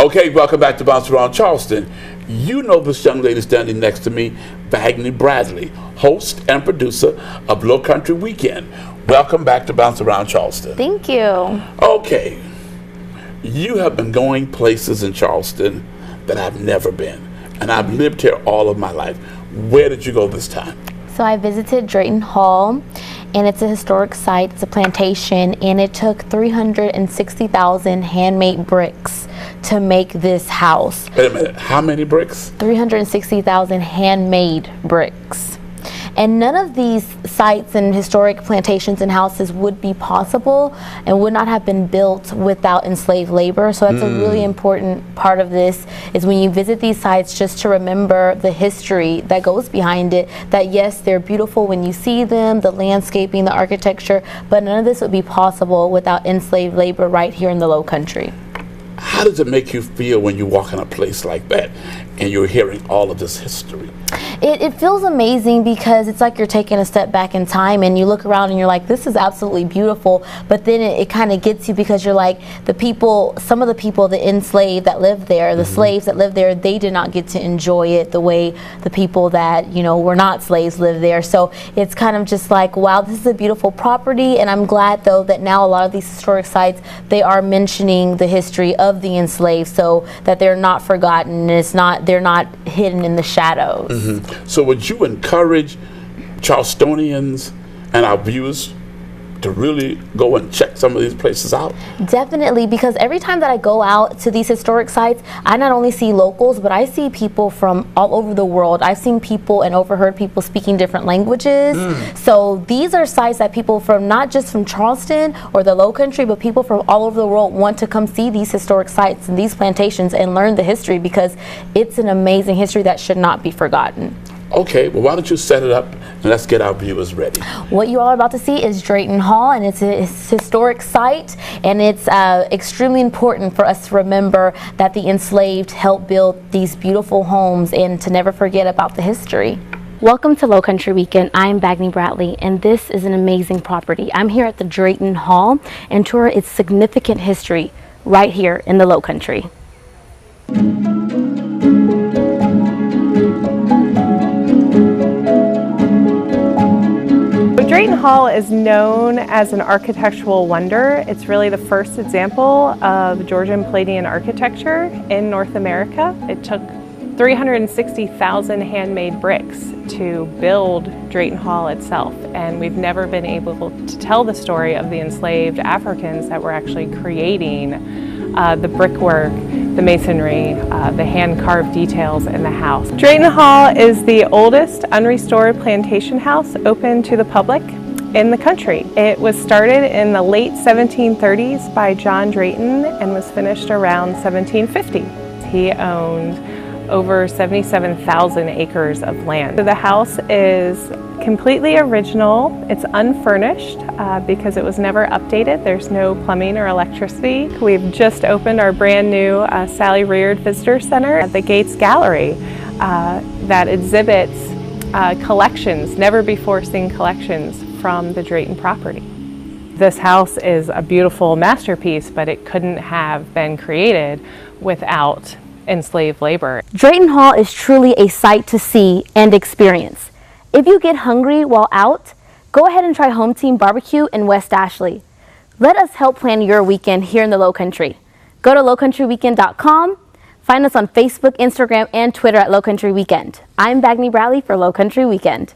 Okay, welcome back to Bounce Around Charleston. You know this young lady standing next to me, Bagney Bradley, host and producer of Lowcountry Weekend. Welcome back to Bounce Around Charleston. Thank you. Okay, you have been going places in Charleston that I've never been, and I've lived here all of my life. Where did you go this time? So I visited Drayton Hall, and it's a historic site. It's a plantation, and it took 360,000 handmade bricks to make this house. Wait a minute, how many bricks? 360,000 handmade bricks. And none of these sites and historic plantations and houses would be possible and would not have been built without enslaved labor. So that's a really important part of this, is when you visit these sites, just to remember the history that goes behind it. That yes, they're beautiful when you see them, the landscaping, the architecture, but none of this would be possible without enslaved labor right here in the Lowcountry. How does it make you feel when you walk in a place like that and you're hearing all of this history? It feels amazing, because it's like you're taking a step back in time and you look around and you're like, this is absolutely beautiful. But then it kind of gets you, because you're like, the people, some of the people, the enslaved that lived there, the slaves that lived there, they did not get to enjoy it the way the people that, you know, were not slaves lived there. So it's kind of just like, wow, this is a beautiful property. And I'm glad though that now a lot of these historic sites, they are mentioning the history of the enslaved, so that they're not forgotten. It's not, they're not hidden in the shadows. So would you encourage Charlestonians and our viewers to really go and check some of these places out? Definitely, because every time that I go out to these historic sites, I not only see locals, but I see people from all over the world. I've seen people and overheard people speaking different languages. So these are sites that people from, not just from Charleston or the Lowcountry, but people from all over the world want to come see these historic sites and these plantations and learn the history, because it's an amazing history that should not be forgotten. Okay, well, why don't you set it up and let's get our viewers ready. What you all are about to see is Drayton Hall, and it's a historic site, and it's extremely important for us to remember that the enslaved helped build these beautiful homes, and to never forget about the history. Welcome to Lowcountry Weekend. I'm Bagney Bradley, and this is an amazing property. I'm here at the Drayton Hall and tour its significant history right here in the Lowcountry. Drayton Hall is known as an architectural wonder. It's really the first example of Georgian Palladian architecture in North America. It took 360,000 handmade bricks to build Drayton Hall itself, and we've never been able to tell the story of the enslaved Africans that were actually creating the brickwork, the masonry, the hand-carved details in the house. Drayton Hall is the oldest unrestored plantation house open to the public in the country. It was started in the late 1730s by John Drayton and was finished around 1750. He owned over 77,000 acres of land. So the house is completely original. It's unfurnished because it was never updated. There's no plumbing or electricity. We've just opened our brand new Sally Reard Visitor Center at the Gates Gallery that exhibits collections, never before seen collections from the Drayton property. This house is a beautiful masterpiece, but it couldn't have been created without enslaved labor. Drayton Hall is truly a sight to see and experience. If you get hungry while out, go ahead and try Home Team Barbecue in West Ashley. Let us help plan your weekend here in the Lowcountry. Go to lowcountryweekend.com. Find us on Facebook, Instagram, and Twitter at Lowcountry Weekend. I'm Bagney Bradley for Lowcountry Weekend.